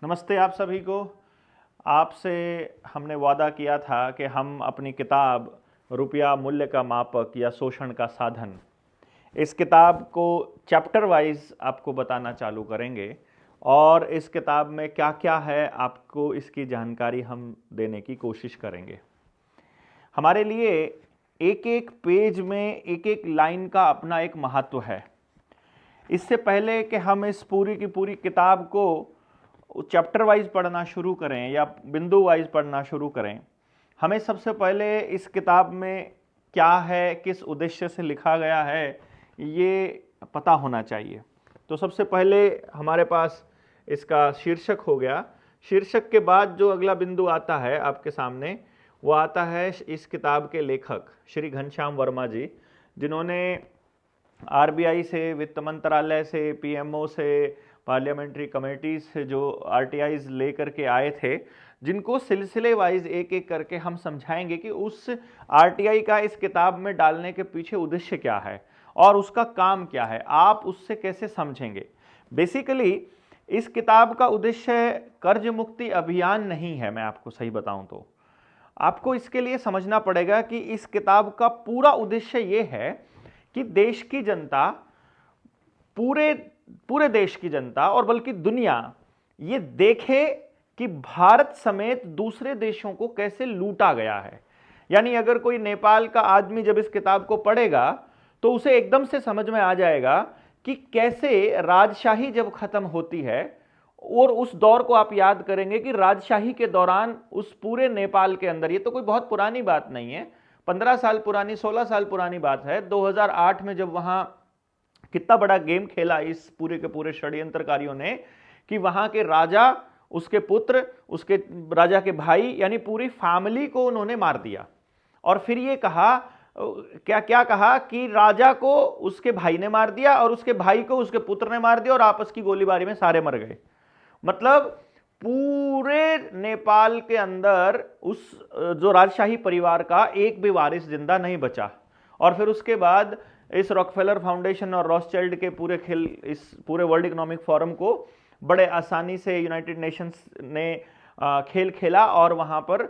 नमस्ते आप सभी को। आपसे हमने वादा किया था कि हम अपनी किताब रुपया मूल्य का मापक या शोषण का साधन, इस किताब को चैप्टर वाइज आपको बताना चालू करेंगे और इस किताब में क्या क्या है आपको इसकी जानकारी हम देने की कोशिश करेंगे। हमारे लिए एक एक पेज में एक एक लाइन का अपना एक महत्व है। इससे पहले कि हम इस पूरी की पूरी किताब को चैप्टर वाइज पढ़ना शुरू करें या बिंदु वाइज पढ़ना शुरू करें, हमें सबसे पहले इस किताब में क्या है, किस उद्देश्य से लिखा गया है, ये पता होना चाहिए। तो सबसे पहले हमारे पास इसका शीर्षक हो गया। शीर्षक के बाद जो अगला बिंदु आता है आपके सामने, वो आता है इस किताब के लेखक श्री घनश्याम वर्मा जी, जिन्होंने आरबीआई से, वित्त मंत्रालय से, पीएमओ से, पार्लियामेंट्री कमेटी से जो आरटीआईज लेकर के आए थे, जिनको सिलसिले वाइज एक एक करके हम समझाएंगे कि उस आरटीआई का इस किताब में डालने के पीछे उद्देश्य क्या है और उसका काम क्या है, आप उससे कैसे समझेंगे। बेसिकली इस किताब का उद्देश्य कर्ज मुक्ति अभियान नहीं है। मैं आपको सही बताऊं तो आपको इसके लिए समझना पड़ेगा कि इस किताब का पूरा उद्देश्य ये है कि देश की जनता, पूरे पूरे देश की जनता और बल्कि दुनिया ये देखे कि भारत समेत दूसरे देशों को कैसे लूटा गया है। यानी अगर कोई नेपाल का आदमी जब इस किताब को पढ़ेगा तो उसे एकदम से समझ में आ जाएगा कि कैसे राजशाही जब खत्म होती है, और उस दौर को आप याद करेंगे कि राजशाही के दौरान उस पूरे नेपाल के अंदर, ये तो कोई बहुत पुरानी बात नहीं है, 15 साल पुरानी, 16 साल पुरानी बात है, 2008 में जब वहां कितना बड़ा गेम खेला इस पूरे के पूरे षड्यंत्रकारियों ने कि वहां के राजा, उसके पुत्र, उसके राजा के भाई, यानी पूरी फैमिली को उन्होंने मार दिया। और फिर ये कहा, क्या क्या कहा कि राजा को उसके भाई ने मार दिया और उसके भाई को उसके पुत्र ने मार दिया और आपस की गोलीबारी में सारे मर गए। मतलब पूरे नेपाल के अंदर उस जो राजशाही परिवार का एक भी वारिस जिंदा नहीं बचा। और फिर उसके बाद इस रॉकफेलर फाउंडेशन और रॉथस्चिल्ड के पूरे खेल, इस पूरे वर्ल्ड इकोनॉमिक फोरम को बड़े आसानी से यूनाइटेड नेशंस ने खेल खेला और वहां पर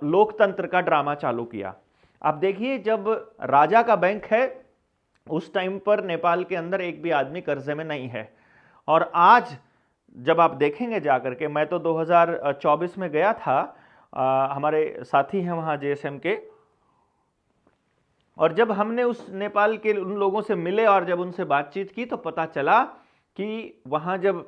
लोकतंत्र का ड्रामा चालू किया। आप देखिए, जब राजा का बैंक है उस टाइम पर नेपाल के अंदर एक भी आदमी कर्जे में नहीं है। और आज जब आप देखेंगे जाकर के, मैं तो 2024 में गया था, हमारे साथी हैं वहाँ जेएसएम के, और जब हमने उस नेपाल के उन लोगों से मिले और जब उनसे बातचीत की तो पता चला कि वहाँ जब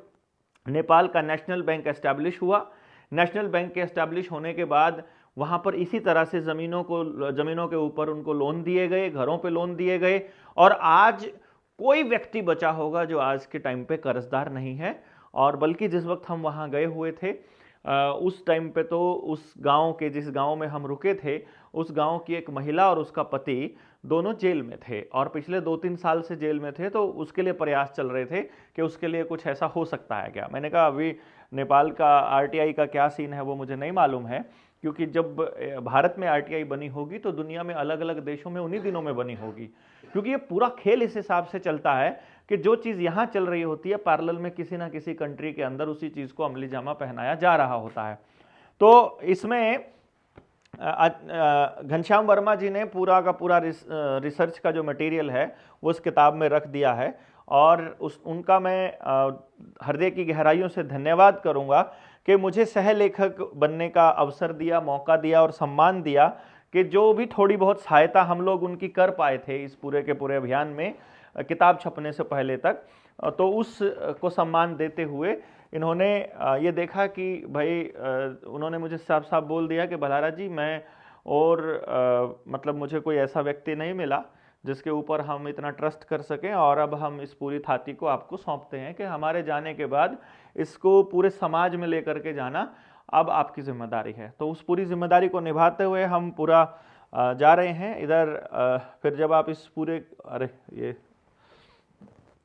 नेपाल का नेशनल बैंक एस्टैब्लिश हुआ, नेशनल बैंक के एस्टैब्लिश होने के बाद वहाँ पर इसी तरह से ज़मीनों के ऊपर उनको लोन दिए गए, घरों पे लोन दिए गए, और आज कोई व्यक्ति बचा होगा जो आज के टाइम पे कर्जदार नहीं है। और बल्कि जिस वक्त हम वहाँ गए हुए थे उस टाइम पे तो उस गांव के, जिस गांव में हम रुके थे, उस गांव की एक महिला और उसका पति दोनों जेल में थे और पिछले 2-3 साल से जेल में थे। तो उसके लिए प्रयास चल रहे थे कि उसके लिए कुछ ऐसा हो सकता है क्या। मैंने कहा अभी नेपाल का आरटीआई का क्या सीन है वो मुझे नहीं मालूम है, क्योंकि जब भारत में आरटीआई बनी होगी तो दुनिया में अलग अलग देशों में उन्हीं दिनों में बनी होगी, क्योंकि ये पूरा खेल इस हिसाब से चलता है कि जो चीज़ यहाँ चल रही होती है पैरेलल में किसी ना किसी कंट्री के अंदर उसी चीज़ को अमली जामा पहनाया जा रहा होता है। तो इसमें घनश्याम वर्मा जी ने पूरा का पूरा रिसर्च का जो मटेरियल है वो इस किताब में रख दिया है, और उनका मैं हृदय की गहराइयों से धन्यवाद करूंगा कि मुझे सह लेखक बनने का अवसर दिया, मौका दिया और सम्मान दिया कि जो भी थोड़ी बहुत सहायता हम लोग उनकी कर पाए थे इस पूरे के पूरे अभियान में किताब छपने से पहले तक, तो उस को सम्मान देते हुए इन्होंने ये देखा कि भाई उन्होंने मुझे साफ साफ बोल दिया कि भलारा जी, मैं और मतलब मुझे कोई ऐसा व्यक्ति नहीं मिला जिसके ऊपर हम इतना ट्रस्ट कर सकें, और अब हम इस पूरी थाती को आपको सौंपते हैं कि हमारे जाने के बाद इसको पूरे समाज में लेकर के जाना अब आपकी जिम्मेदारी है। तो उस पूरी जिम्मेदारी को निभाते हुए हम पूरा जा रहे हैं इधर। फिर जब आप इस पूरे, अरे ये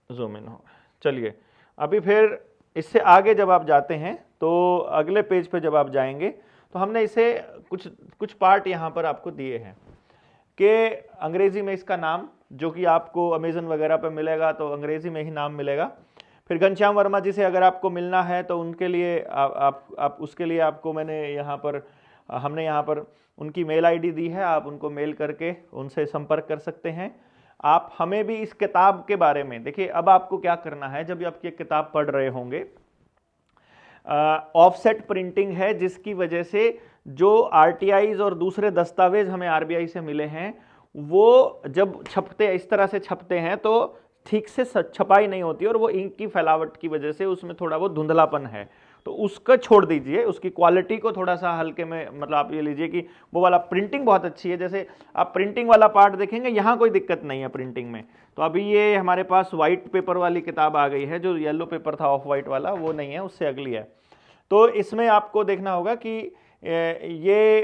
जूम इन हो, चलिए अभी फिर इससे आगे जब आप जाते हैं तो अगले पेज पे जब आप जाएंगे तो हमने इसे कुछ कुछ पार्ट यहाँ पर आपको दिए हैं कि अंग्रेजी में इसका नाम, जो कि आपको अमेजन वगैरह पे मिलेगा तो अंग्रेजी में ही नाम मिलेगा, फिर घनश्याम वर्मा जी से अगर आपको मिलना है तो उनके लिए आप उसके लिए आपको हमने यहाँ पर उनकी मेल आईडी दी है, आप उनको मेल करके उनसे संपर्क कर सकते हैं। आप हमें भी इस किताब के बारे में देखिए, अब आपको क्या करना है, जब आप ये किताब पढ़ रहे होंगे, ऑफसेट प्रिंटिंग है जिसकी वजह से जो आरटीआईज और दूसरे दस्तावेज हमें आरबीआई से मिले हैं वो जब छपते इस तरह से छपते हैं तो ठीक से छपाई नहीं होती और वो इंक की फैलावट की वजह से उसमें थोड़ा बहुत धुंधलापन है, तो उसका छोड़ दीजिए, उसकी क्वालिटी को थोड़ा सा हल्के में, मतलब आप ये लीजिए कि वो वाला प्रिंटिंग बहुत अच्छी है, जैसे आप प्रिंटिंग वाला पार्ट देखेंगे यहाँ कोई दिक्कत नहीं है प्रिंटिंग में। तो अभी ये हमारे पास वाइट पेपर वाली किताब आ गई है, जो येलो पेपर था ऑफ वाइट वाला वो नहीं है, उससे अगली है। तो इसमें आपको देखना होगा कि ये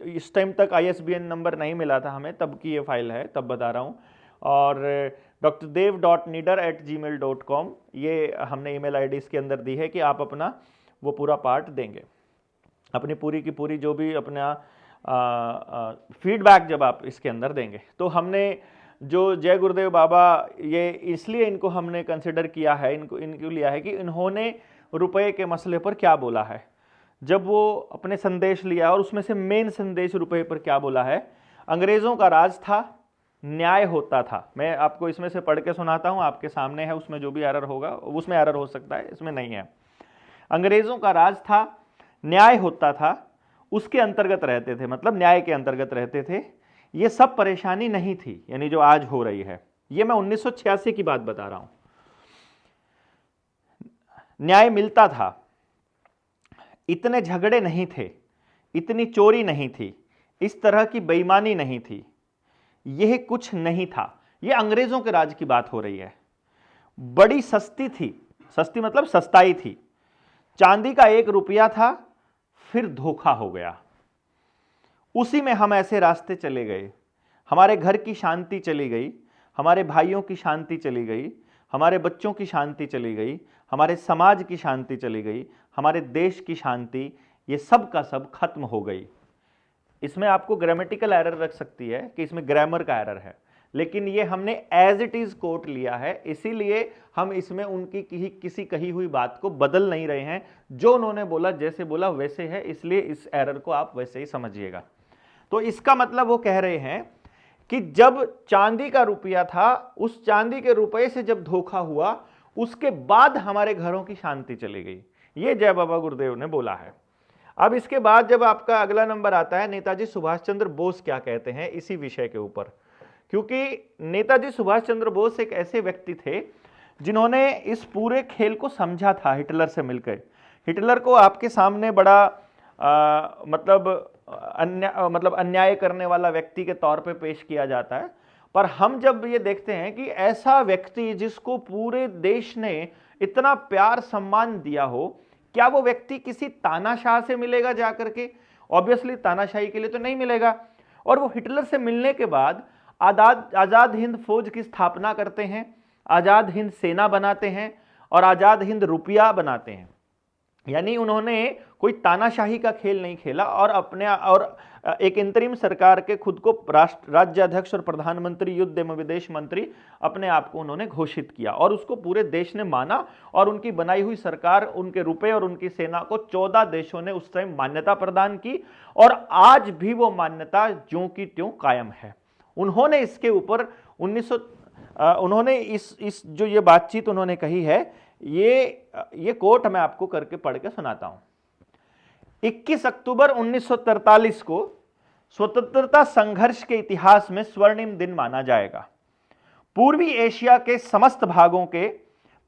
इस टाइम तक ISBN नंबर नहीं मिला था हमें, तब की ये फाइल है, तब बता रहा हूँ। और drdev.nidar@gmail.com ये हमने ईमेल आईडी इसके अंदर दी है कि आप अपना वो पूरा पार्ट देंगे, अपनी पूरी की पूरी जो भी अपना फीडबैक जब आप इसके अंदर देंगे। तो हमने जो जय गुरुदेव बाबा, ये इसलिए इनको हमने कंसिडर किया है, इनको लिया है कि इन्होंने रुपए के मसले पर क्या बोला है, जब वो अपने संदेश लिया और उसमें से मेन संदेश रुपए पर क्या बोला है। अंग्रेजों का राज था, न्याय होता था। मैं आपको इसमें से पढ़ के सुनाता हूं, आपके सामने है, उसमें जो भी एरर होगा उसमें एरर हो सकता है, इसमें नहीं है। अंग्रेजों का राज था, न्याय होता था, उसके अंतर्गत रहते थे, मतलब न्याय के अंतर्गत रहते थे। ये सब परेशानी नहीं थी, यानी जो आज हो रही है। ये मैं 1986 की बात बता रहा हूं। न्याय मिलता था, इतने झगड़े नहीं थे, इतनी चोरी नहीं थी, इस तरह की बेईमानी नहीं थी, यह कुछ नहीं था। यह अंग्रेजों के राज की बात हो रही है। बड़ी सस्ती थी, सस्ती मतलब सस्ताई थी। चांदी का 1 रुपया था, फिर धोखा हो गया। उसी में हम ऐसे रास्ते चले गए, हमारे घर की शांति चली गई, हमारे भाइयों की शांति चली गई, हमारे बच्चों की शांति चली गई, हमारे समाज की शांति चली गई, हमारे देश की शांति, ये सब का सब खत्म हो गई। इसमें आपको ग्रामेटिकल एरर रख सकती है कि इसमें ग्रामर का एरर है, लेकिन ये हमने एज इट इज कोट लिया है, इसीलिए हम इसमें उनकी किसी कही हुई बात को बदल नहीं रहे हैं। जो उन्होंने बोला, जैसे बोला वैसे है, इसलिए इस एरर को आप वैसे ही समझिएगा। तो इसका मतलब वो कह रहे हैं कि जब चांदी का रुपया था, उस चांदी के रुपये से जब धोखा हुआ, उसके बाद हमारे घरों की शांति चली गई। ये जय बाबा गुरुदेव ने बोला है। अब इसके बाद जब आपका अगला नंबर आता है, नेताजी सुभाष चंद्र बोस क्या कहते हैं इसी विषय के ऊपर, क्योंकि नेताजी सुभाष चंद्र बोस एक ऐसे व्यक्ति थे जिन्होंने इस पूरे खेल को समझा था हिटलर से मिलकर। हिटलर को आपके सामने बड़ा मतलब अन्याय करने वाला व्यक्ति के तौर पे पेश किया जाता है, पर हम जब ये देखते हैं कि ऐसा व्यक्ति जिसको पूरे देश ने इतना प्यार सम्मान दिया हो, क्या वो व्यक्ति किसी तानाशाह से मिलेगा जाकर के? ऑब्वियसली तानाशाही के लिए तो नहीं मिलेगा। और वो हिटलर से मिलने के बाद आजाद हिंद फौज की स्थापना करते हैं, आजाद हिंद सेना बनाते हैं और आजाद हिंद रुपया बनाते हैं। यानी उन्होंने कोई तानाशाही का खेल नहीं खेला और एक इंतरिम सरकार के खुद को राज्याध्यक्ष और प्रधानमंत्री, युद्ध एवं विदेश मंत्री अपने आप को उन्होंने घोषित किया और उसको पूरे देश ने माना और उनकी बनाई हुई सरकार, उनके रुपए और उनकी सेना को 14 देशों ने उस टाइम मान्यता प्रदान की और आज भी वो मान्यता ज्यों की त्यों कायम है। उन्होंने इसके ऊपर उन्होंने इस जो ये बातचीत उन्होंने कही है, ये कोट मैं आपको करके पढ़ के सुनाता हूं। 21 अक्टूबर 1943 को स्वतंत्रता संघर्ष के इतिहास में स्वर्णिम दिन माना जाएगा। पूर्वी एशिया के समस्त भागों के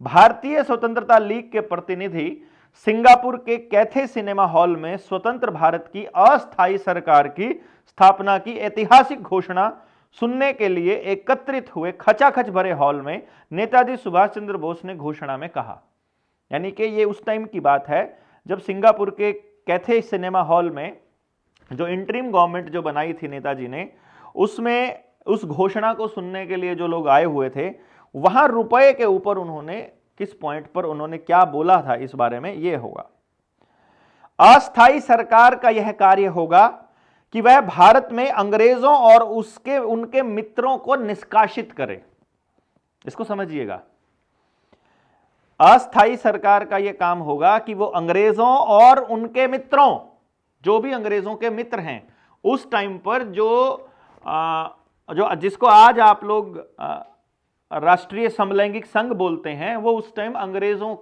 भारतीय स्वतंत्रता लीग के प्रतिनिधि सिंगापुर के कैथे सिनेमा हॉल में स्वतंत्र भारत की अस्थायी सरकार की स्थापना की ऐतिहासिक घोषणा सुनने के लिए एकत्रित हुए। खचाखच भरे हॉल में नेताजी सुभाष चंद्र बोस ने घोषणा में कहा, यानी कि ये उस टाइम की बात है जब सिंगापुर के कैथे सिनेमा हॉल में जो इंटरिम गवर्नमेंट जो बनाई थी नेताजी ने, उसमें उस घोषणा को सुनने के लिए जो लोग आए हुए थे, वहां रुपए के ऊपर उन्होंने किस पॉइंट पर उन्होंने क्या बोला था इस बारे में ये होगा। अस्थायी सरकार का यह कार्य होगा कि वह भारत में अंग्रेजों और उनके मित्रों को निष्कासित करे। इसको समझिएगा। अस्थाई सरकार का यह काम होगा कि वो अंग्रेजों और उनके मित्रों, जो भी अंग्रेजों के मित्र हैं उस टाइम पर, जो जिसको आज आप लोग राष्ट्रीय समलैंगिक संघ बोलते हैं, वो उस टाइम अंग्रेजों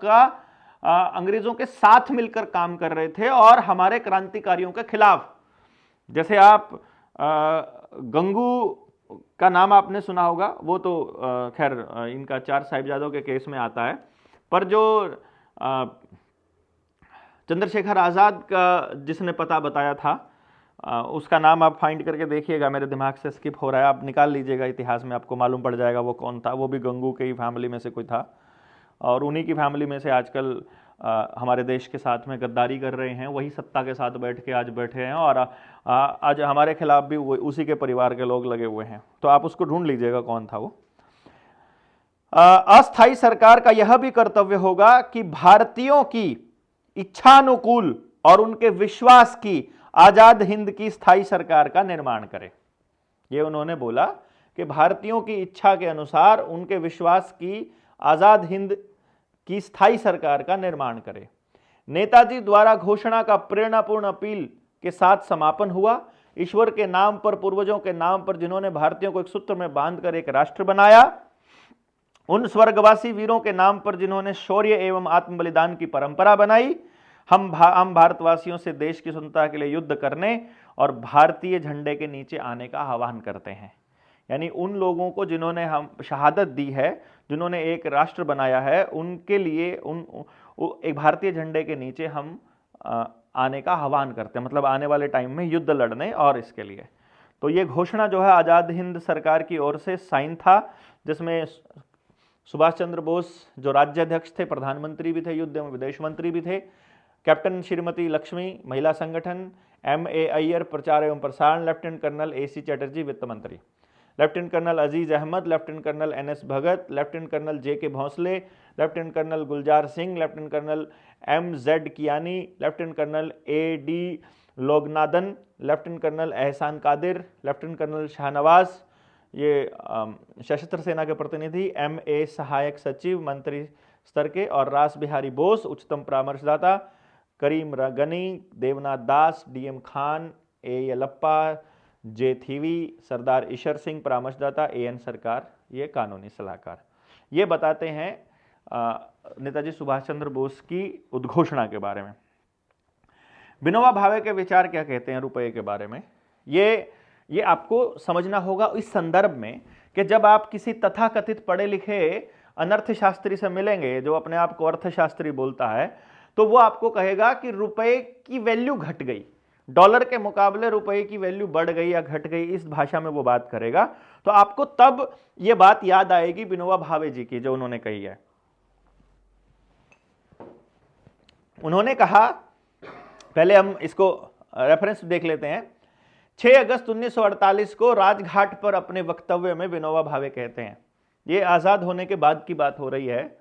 के साथ मिलकर काम कर रहे थे और हमारे क्रांतिकारियों के खिलाफ। जैसे आप गंगू का नाम आपने सुना होगा, वो तो खैर इनका 4 साहिबजादों के केस में आता है, पर जो चंद्रशेखर आज़ाद का जिसने पता बताया था, उसका नाम आप फाइंड करके देखिएगा, मेरे दिमाग से स्किप हो रहा है, आप निकाल लीजिएगा, इतिहास में आपको मालूम पड़ जाएगा वो कौन था। वो भी गंगू के ही फैमिली में से कोई था और उन्हीं की फैमिली में से आजकल हमारे देश के साथ में गद्दारी कर रहे हैं, वही सत्ता के साथ बैठ के आज बैठे हैं और आज हमारे खिलाफ भी उसी के परिवार के लोग लगे हुए हैं। तो आप उसको ढूंढ लीजिएगा कौन था वो। अस्थाई सरकार का यह भी कर्तव्य होगा कि भारतीयों की इच्छानुकूल और उनके विश्वास की आजाद हिंद की स्थायी सरकार का निर्माण करे। ये उन्होंने बोला कि भारतीयों की इच्छा के अनुसार उनके विश्वास की आजाद हिंद की स्थायी सरकार का निर्माण करे। नेताजी द्वारा घोषणा का प्रेरणापूर्ण अपील के साथ समापन हुआ। ईश्वर के नाम पर, पूर्वजों के नाम पर, जिन्होंने भारतीयों को एक सूत्र में बांधकर एक राष्ट्र बनाया, उन स्वर्गवासी वीरों के नाम पर जिन्होंने शौर्य एवं आत्म बलिदान की परंपरा बनाई, हम भारतवासियों से देश की स्वतंत्रता के लिए युद्ध करने और भारतीय झंडे के नीचे आने का आह्वान करते हैं। यानी उन लोगों को जिन्होंने हम शहादत दी है, जिन्होंने एक राष्ट्र बनाया है, उनके लिए एक भारतीय झंडे के नीचे हम आने का आह्वान करते हैं, मतलब आने वाले टाइम में युद्ध लड़ने और इसके लिए। तो ये घोषणा जो है आज़ाद हिंद सरकार की ओर से साइन था, जिसमें सुभाष चंद्र बोस जो राज्याध्यक्ष थे, प्रधानमंत्री भी थे, युद्ध एवं विदेश मंत्री भी थे, कैप्टन श्रीमती लक्ष्मी महिला संगठन, M.A. अय्यर प्रचार एवं प्रसारण, लेफ्टिनेंट कर्नल A.C. चटर्जी वित्त मंत्री, lieutenant colonel Aziz Ahmed, lieutenant colonel N.S. Bhagat, lieutenant colonel J.K. Bhonsle, lieutenant colonel Gulzar Singh, lieutenant colonel M.Z. Kiyani, lieutenant colonel A.D. Loganadan, lieutenant colonel Ehsan Qadir, lieutenant colonel Shahnawaz, ये सशस्त्र सेना के प्रतिनिधि, M.A. सहायक सचिव मंत्री स्तर के, और रास बिहारी बोस उच्चतम परामर्शदाता, करीम गनी, देवनाथ दास, D.M. Khan, A. Yellappa, J. थीवी, सरदार ईशर सिंह परामर्शदाता, A.N. सरकार ये कानूनी सलाहकार। ये बताते हैं नेताजी सुभाष चंद्र बोस की उद्घोषणा के बारे में। विनोबा भावे के विचार क्या कहते हैं रुपए के बारे में, ये आपको समझना होगा इस संदर्भ में कि जब आप किसी तथाकथित पढ़े लिखे अनर्थशास्त्री से मिलेंगे, जो अपने आप को अर्थशास्त्री बोलता है, तो वो आपको कहेगा कि रुपए की वैल्यू घट गई, डॉलर के मुकाबले रुपए की वैल्यू बढ़ गई या घट गई, इस भाषा में वो बात करेगा। तो आपको तब ये बात याद आएगी विनोबा भावे जी की, जो उन्होंने कही है। उन्होंने कहा, पहले हम इसको रेफरेंस देख लेते हैं। 6 अगस्त 1948 को राजघाट पर अपने वक्तव्य में विनोबा भावे कहते हैं, ये आज़ाद होने के बाद की बात हो रही है,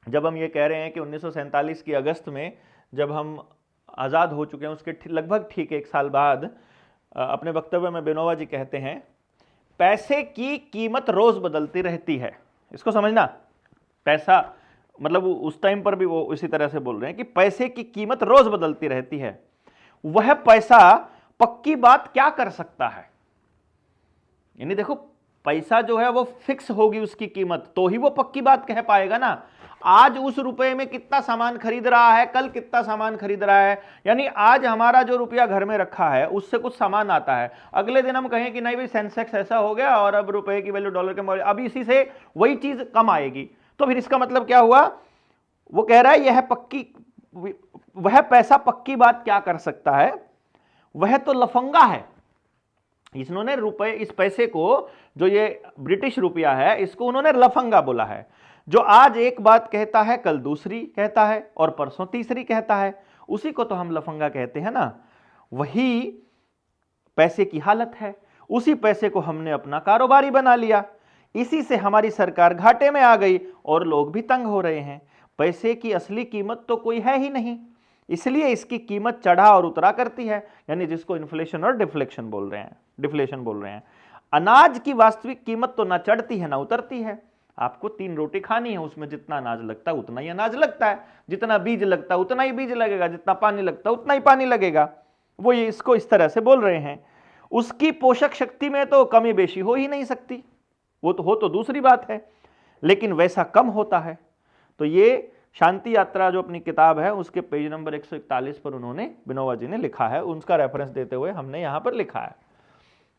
जब हम ये कह रहे हैं कि 1947 की अगस्त में जब हम आज़ाद हो चुके हैं, उसके लगभग ठीक 1 साल बाद अपने वक्तव्य में विनोबा जी कहते हैं, पैसे की कीमत रोज बदलती रहती है। इसको समझना, पैसा मतलब उस टाइम पर भी वो इसी तरह से बोल रहे हैं कि पैसे की कीमत रोज बदलती रहती है, वह पैसा पक्की बात क्या कर सकता है। यानी देखो, पैसा जो है वो फिक्स होगी उसकी कीमत, तो ही वो पक्की बात कह पाएगा ना। आज उस रुपए में कितना सामान खरीद रहा है, कल कितना सामान खरीद रहा है। यानी आज हमारा जो रुपया घर में रखा है उससे कुछ सामान आता है, अगले दिन हम कहें कि नहीं भाई सेंसेक्स ऐसा हो गया और अब रुपए की वैल्यू डॉलर के मुकाबले अब इसी से वही चीज कम आएगी, तो फिर इसका मतलब क्या हुआ। वो कह रहा है यह पक्की, वह पैसा पक्की बात क्या कर सकता है, वह तो लफंगा है। इन्होंने रुपए, इस पैसे को, जो ये ब्रिटिश रुपया है, इसको उन्होंने लफंगा बोला है, जो आज एक बात कहता है कल दूसरी कहता है और परसों तीसरी कहता है, उसी को तो हम लफंगा कहते हैं ना। वही पैसे की हालत है, उसी पैसे को हमने अपना कारोबारी बना लिया, इसी से हमारी सरकार घाटे में आ गई और लोग भी तंग हो रहे हैं। पैसे की असली कीमत तो कोई है ही नहीं, इसलिए इसकी कीमत चढ़ा और उतरा करती है, यानी जिसको इन्फ्लेशन और डिफ्लेक्शन बोल रहे हैं, डिफ्लेशन बोल रहे हैं। अनाज की वास्तविक कीमत तो ना चढ़ती है ना उतरती है। आपको 3 रोटी खानी है, उसमें जितना अनाज लगता है उतना ही अनाज लगता है, जितना बीज लगता है उतना ही बीज लगेगा, जितना पानी लगता है उतना ही पानी लगेगा। वो ये इसको इस तरह से बोल रहे हैं। उसकी पोषक शक्ति में तो कमी बेशी हो ही नहीं सकती, वो तो हो तो दूसरी बात है, लेकिन वैसा कम होता है। तो ये शांति यात्रा जो अपनी किताब है उसके पेज नंबर 141 पर उन्होंने, विनोबा जी ने लिखा है, उसका रेफरेंस देते हुए हमने यहां पर लिखा है।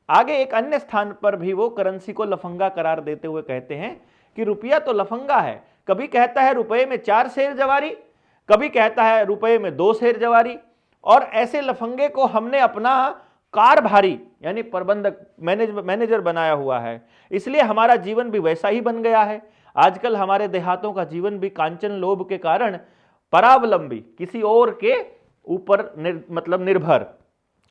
आगे एक अन्य स्थान पर भी वो करेंसी को लफंगा करार देते हुए कहते हैं कि रुपया तो लफंगा है, कभी कहता है रुपये में 4 शेर जवारी, कभी कहता है रुपये में 2 शेर जवारी, और ऐसे लफंगे को हमने अपना कारभारी यानी प्रबंधक मैनेजर बनाया हुआ है, इसलिए हमारा जीवन भी वैसा ही बन गया है। आजकल हमारे देहातों का जीवन भी कांचन लोभ के कारण परावलंबी, किसी और के ऊपर निर्भर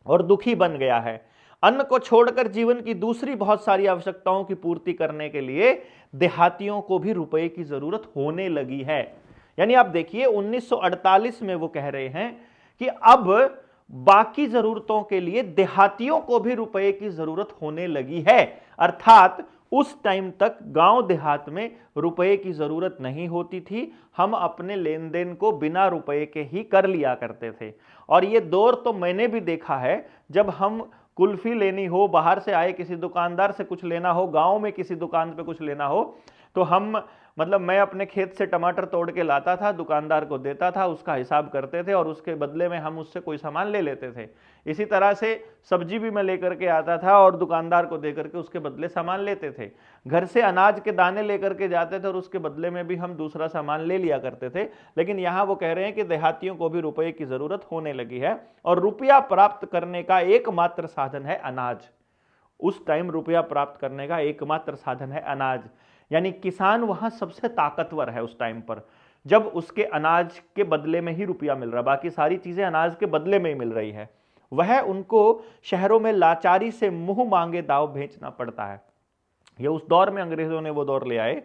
और दुखी बन गया है। अन्न को छोड़कर जीवन की दूसरी बहुत सारी आवश्यकताओं की पूर्ति करने के लिए देहातियों को भी रुपए की जरूरत होने लगी है। यानी आप देखिए 1948 में वो कह रहे हैं कि अब बाकी जरूरतों के लिए देहातियों को भी रुपए की जरूरत होने लगी है। अर्थात उस टाइम तक गांव देहात में रुपए की जरूरत नहीं होती थी, हम अपने लेन देन को बिना रुपए के ही कर लिया करते थे। और ये दौर तो मैंने भी देखा है, जब हम कुल्फी लेनी हो, बाहर से आए किसी दुकानदार से कुछ लेना हो, गांव में किसी दुकान पे कुछ लेना हो, तो हम मैं अपने खेत से टमाटर तोड़ के लाता था, दुकानदार को देता था, उसका हिसाब करते थे और उसके बदले में हम उससे कोई सामान ले लेते थे। इसी तरह से सब्जी भी मैं लेकर के आता था और दुकानदार को देकर के उसके बदले सामान लेते थे। घर से अनाज के दाने लेकर के जाते थे और उसके बदले में भी हम दूसरा सामान ले लिया करते थे। लेकिन यहाँ वो कह रहे हैं कि देहातियों को भी रुपए की जरूरत होने लगी है और रुपया प्राप्त करने का एकमात्र साधन है अनाज। उस टाइम रुपया प्राप्त करने का एकमात्र साधन है अनाज, यानी किसान वहां सबसे ताकतवर है उस टाइम पर, जब उसके अनाज के बदले में ही रुपया मिल रहा, बाकी सारी चीजें अनाज के बदले में ही मिल रही है। वह उनको शहरों में लाचारी से मुंह मांगे दाव बेचना पड़ता है। ये उस दौर में अंग्रेजों ने वो दौर ले आए।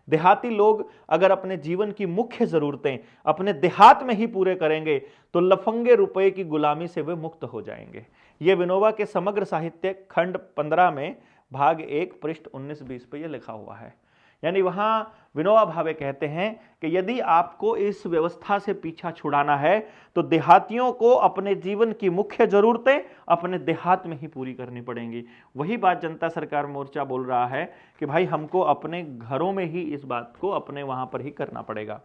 देहाती लोग अगर अपने जीवन की मुख्य जरूरतें अपने देहात में ही पूरे करेंगे तो लफंगे रुपए की गुलामी से वे मुक्त हो जाएंगे। ये विनोबा के समग्र साहित्य खंड 15 में भाग 1 पृष्ठ 19-20 पे ये लिखा हुआ है। यानी वहां विनोबा भावे कहते हैं कि यदि आपको इस व्यवस्था से पीछा छुड़ाना है तो देहातियों को अपने जीवन की मुख्य जरूरतें अपने देहात में ही पूरी करनी पड़ेंगी। वही बात जनता सरकार मोर्चा बोल रहा है कि भाई हमको अपने घरों में ही इस बात को अपने वहां पर ही करना पड़ेगा।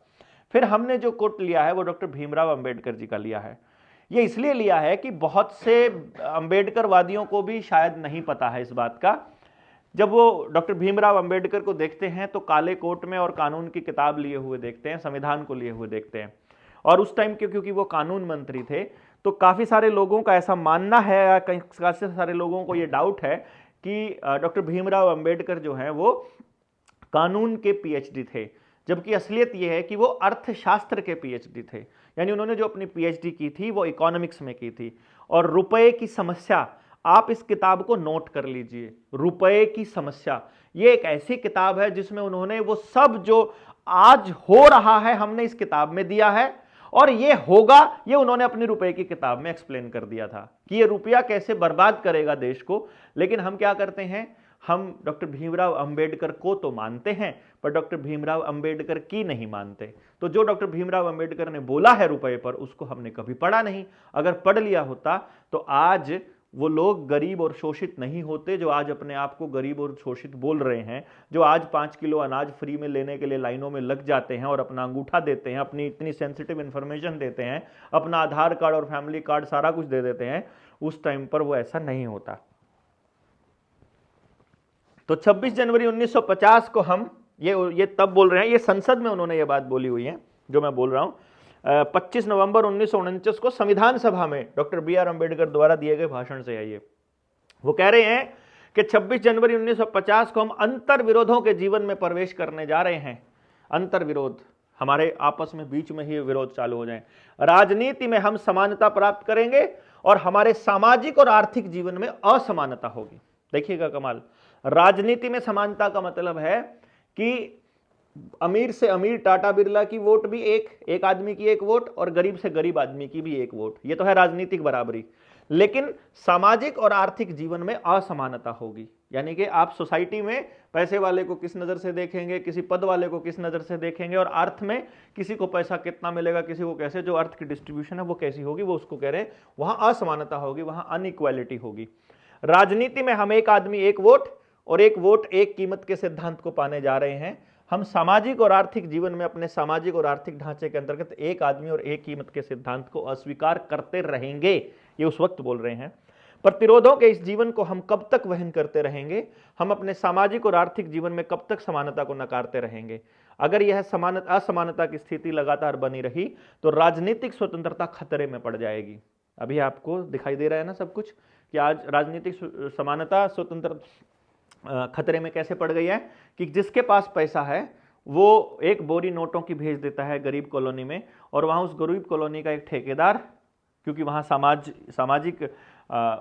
फिर हमने जो कोट लिया है वो डॉक्टर भीमराव अंबेडकर जी का लिया है। ये इसलिए लिया है कि बहुत से अंबेडकर वादियों को भी शायद नहीं पता है इस बात का। जब वो डॉक्टर भीमराव अंबेडकर को देखते हैं तो काले कोट में और कानून की किताब लिए हुए देखते हैं, संविधान को लिए हुए देखते हैं। और उस टाइम के क्योंकि वो कानून मंत्री थे तो काफ़ी सारे लोगों का ऐसा मानना है, काफ़ी सारे लोगों को ये डाउट है कि डॉक्टर भीमराव अंबेडकर जो हैं वो कानून के पीएचडी थे, जबकि असलियत ये है कि वो अर्थशास्त्र के पीएचडी थे। यानी उन्होंने जो अपनी पीएचडी की थी वो इकोनॉमिक्स में की थी। और रुपए की समस्या, आप इस किताब को नोट कर लीजिए, रुपए की समस्या, ये एक ऐसी किताब है जिसमें उन्होंने वो सब जो आज हो रहा है हमने इस किताब में दिया है और ये होगा ये उन्होंने अपनी रुपए की किताब में एक्सप्लेन कर दिया था कि ये रुपया कैसे बर्बाद करेगा देश को। लेकिन हम क्या करते हैं, हम डॉक्टर भीमराव अंबेडकर को तो मानते हैं पर डॉक्टर भीमराव अंबेडकर की नहीं मानते। तो जो डॉक्टर भीमराव अंबेडकर ने बोला है रुपए पर, उसको हमने कभी पढ़ा नहीं। अगर पढ़ लिया होता तो आज वो लोग गरीब और शोषित नहीं होते जो आज अपने आप को गरीब और शोषित बोल रहे हैं, जो आज 5 किलो अनाज फ्री में लेने के लिए लाइनों में लग जाते हैं और अपना अंगूठा देते हैं, अपनी इतनी सेंसिटिव इंफॉर्मेशन देते हैं, अपना आधार कार्ड और फैमिली कार्ड सारा कुछ दे देते हैं। उस टाइम पर वो ऐसा नहीं होता। तो 26 जनवरी 1950 को हम ये तब बोल रहे हैं, ये संसद में उन्होंने ये बात बोली हुई है जो मैं बोल रहा हूं। 25 नवंबर 1949 को संविधान सभा में डॉक्टर बी आर अम्बेडकर द्वारा दिए गए भाषण से है ये। वो कह रहे हैं कि 26 जनवरी 1950 को हम अंतर विरोधों के जीवन में प्रवेश करने जा रहे हैं। अंतर विरोध, हमारे आपस में बीच में ही विरोध चालू हो जाए। राजनीति में हम समानता प्राप्त करेंगे और हमारे सामाजिक और आर्थिक जीवन में असमानता होगी। देखिएगा कमाल, राजनीति में समानता का मतलब है कि अमीर से अमीर टाटा बिरला की वोट भी एक आदमी की एक वोट और गरीब से गरीब आदमी की भी एक वोट, ये तो है राजनीतिक बराबरी। लेकिन सामाजिक और आर्थिक जीवन में असमानता होगी। यानी कि आप सोसाइटी में पैसे वाले को किस नज़र से देखेंगे, किसी पद वाले को किस नज़र से देखेंगे, और अर्थ में किसी को पैसा कितना मिलेगा, किसी को कैसे, जो अर्थ की डिस्ट्रीब्यूशन है वो कैसी होगी, वो उसको कह रहे हैं वहां असमानता होगी, वहां अनइक्वालिटी होगी। राजनीति में हम एक आदमी एक वोट और एक वोट एक कीमत के सिद्धांत को पाने जा रहे हैं। हम सामाजिक और आर्थिक जीवन में अपने सामाजिक और आर्थिक ढांचे के अंतर्गत एक आदमी और एक कीमत के सिद्धांत को अस्वीकार करते रहेंगे, ये उस वक्त बोल रहे हैं। प्रतिरोधों के इस जीवन को हम कब तक वहन करते रहेंगे, हम अपने सामाजिक और आर्थिक जीवन में कब तक समानता को नकारते रहेंगे। अगर यह असमानता की स्थिति लगातार बनी रही तो राजनीतिक स्वतंत्रता खतरे में पड़ जाएगी। अभी आपको दिखाई दे रहा है ना सब कुछ कि आज राजनीतिक समानता स्वतंत्र खतरे में कैसे पड़ गई है कि जिसके पास पैसा है वो एक बोरी नोटों की भेज देता है गरीब कॉलोनी में, और वहां उस गरीब कॉलोनी का एक ठेकेदार, क्योंकि वहां सामाजिक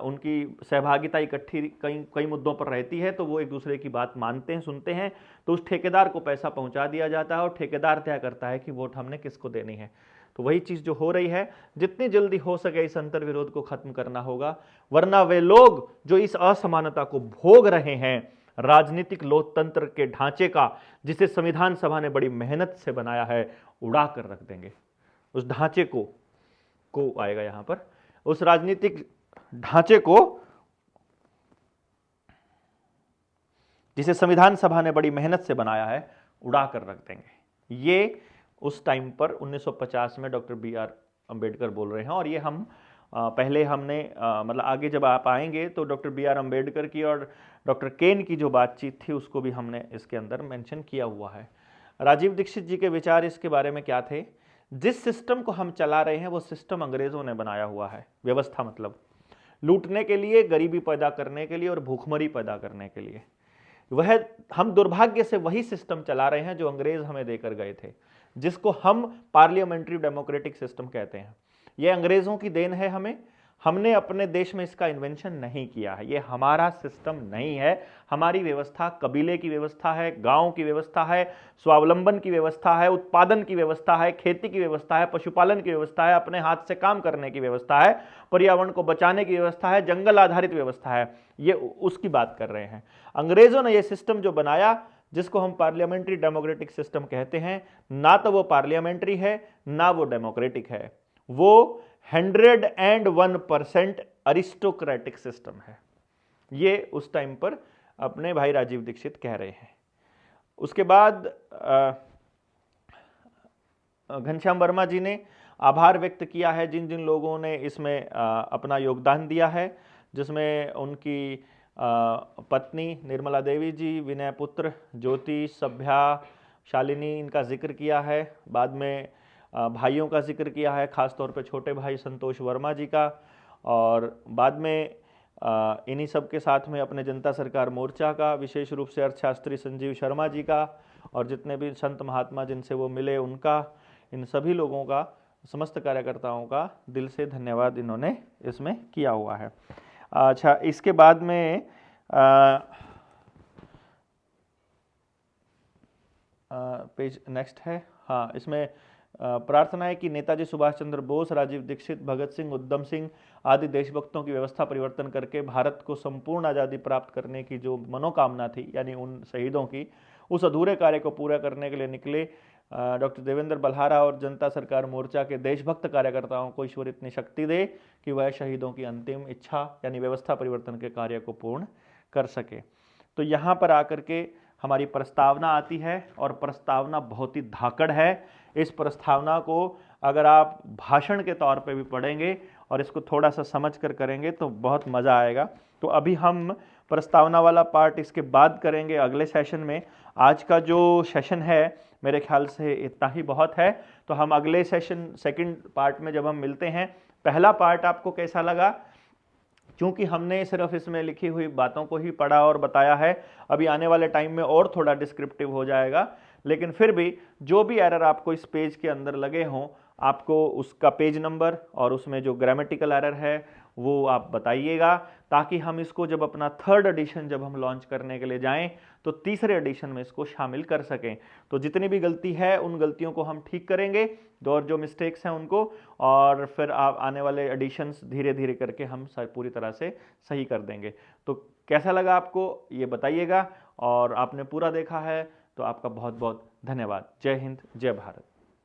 उनकी सहभागिता इकट्ठी कई मुद्दों पर रहती है, तो वो एक दूसरे की बात मानते हैं, सुनते हैं, तो उस ठेकेदार को पैसा पहुंचा दिया जाता है और ठेकेदार तय करता है कि वोट हमने किसको देनी है। तो वही चीज जो हो रही है, जितनी जल्दी हो सके इस अंतर विरोध को खत्म करना होगा, वरना वे लोग जो इस असमानता को भोग रहे हैं राजनीतिक लोकतंत्र के ढांचे का, जिसे संविधान सभा ने बड़ी मेहनत से बनाया है, उड़ा कर रख देंगे। उस ढांचे को आएगा यहां पर, उस राजनीतिक ढांचे को जिसे संविधान सभा ने बड़ी मेहनत से बनाया है, उड़ा कर रख देंगे। ये उस टाइम पर 1950 में डॉक्टर बी.आर. अंबेडकर बोल रहे हैं। और ये हम पहले हमने मतलब आगे जब आप आएंगे तो डॉक्टर बी.आर. अंबेडकर की और डॉक्टर केन की जो बातचीत थी उसको भी हमने इसके अंदर मेंशन किया हुआ है। राजीव दीक्षित जी के विचार इसके बारे में क्या थे? जिस सिस्टम को हम चला रहे हैं वो सिस्टम अंग्रेजों ने बनाया हुआ है। व्यवस्था मतलब लूटने के लिए, गरीबी पैदा करने के लिए और भूखमरी पैदा करने के लिए। वह हम दुर्भाग्य से वही सिस्टम चला रहे हैं जो अंग्रेज हमें देकर गए थे, जिसको हम पार्लियामेंट्री डेमोक्रेटिक सिस्टम कहते हैं। यह अंग्रेजों की देन है हमें, हमने अपने देश में इसका इन्वेंशन नहीं किया है, ये हमारा सिस्टम नहीं है। हमारी व्यवस्था कबीले की व्यवस्था है, गांव की व्यवस्था है, स्वावलंबन की व्यवस्था है, उत्पादन की व्यवस्था है, खेती की व्यवस्था है, पशुपालन की व्यवस्था है, अपने हाथ से काम करने की व्यवस्था है, पर्यावरण को बचाने की व्यवस्था है, जंगल आधारित व्यवस्था है। ये उसकी बात कर रहे हैं। अंग्रेजों ने यह सिस्टम जो बनाया, जिसको हम पार्लियामेंट्री डेमोक्रेटिक सिस्टम कहते हैं, ना तो वो पार्लियामेंट्री है ना वो डेमोक्रेटिक है, वो 101% अरिस्टोक्रेटिक सिस्टम है। ये उस टाइम पर अपने भाई राजीव दीक्षित कह रहे हैं। उसके बाद घनश्याम वर्मा जी ने आभार व्यक्त किया है जिन जिन लोगों ने इसमें अपना योगदान दिया है, जिसमें उनकी पत्नी निर्मला देवी जी, विनय पुत्र, ज्योति, सभ्या, शालिनी, इनका जिक्र किया है। बाद में भाइयों का जिक्र किया है, खासतौर पे छोटे भाई संतोष वर्मा जी का, और बाद में इन्हीं सब के साथ में अपने जनता सरकार मोर्चा का, विशेष रूप से अर्थशास्त्री संजीव शर्मा जी का, और जितने भी संत महात्मा जिनसे वो मिले उनका, इन सभी लोगों का, समस्त कार्यकर्ताओं का दिल से धन्यवाद इन्होंने इसमें किया हुआ है। अच्छा, इसके बाद में पेज नेक्स्ट है। हाँ, इसमें प्रार्थना है कि नेताजी सुभाष चंद्र बोस, राजीव दीक्षित, भगत सिंह, उधम सिंह आदि देशभक्तों की व्यवस्था परिवर्तन करके भारत को संपूर्ण आज़ादी प्राप्त करने की जो मनोकामना थी, यानी उन शहीदों की, उस अधूरे कार्य को पूरा करने के लिए निकले डॉक्टर देवेंद्र बल्हारा और जनता सरकार मोर्चा के देशभक्त कार्यकर्ताओं को ईश्वर इतनी शक्ति दे कि वह शहीदों की अंतिम इच्छा यानी व्यवस्था परिवर्तन के कार्य को पूर्ण कर सके। तो यहाँ पर आकर के हमारी प्रस्तावना आती है, और प्रस्तावना बहुत ही धाकड़ है। इस प्रस्तावना को अगर आप भाषण के तौर पे भी पढ़ेंगे और इसको थोड़ा सा समझ कर करेंगे तो बहुत मज़ा आएगा। तो अभी हम प्रस्तावना वाला पार्ट इसके बाद करेंगे अगले सेशन में। आज का जो सेशन है मेरे ख्याल से इतना ही बहुत है। तो हम अगले सेशन सेकंड पार्ट में जब हम मिलते हैं, पहला पार्ट आपको कैसा लगा? क्योंकि हमने सिर्फ इसमें लिखी हुई बातों को ही पढ़ा और बताया है, अभी आने वाले टाइम में और थोड़ा डिस्क्रिप्टिव हो जाएगा, लेकिन फिर भी जो भी एरर आपको इस पेज के अंदर लगे हों, आपको उसका पेज नंबर और उसमें जो ग्रामेटिकल एरर है वो आप बताइएगा, ताकि हम इसको जब अपना थर्ड एडिशन जब हम लॉन्च करने के लिए जाएं तो तीसरे एडिशन में इसको शामिल कर सकें। तो जितनी भी गलती है उन गलतियों को हम ठीक करेंगे, और जो मिस्टेक्स हैं उनको, और फिर आप आने वाले एडिशंस धीरे धीरे करके हम पूरी तरह से सही कर देंगे। तो कैसा लगा आपको ये बताइएगा, और आपने पूरा देखा है तो आपका बहुत बहुत धन्यवाद। जय हिंद, जय भारत।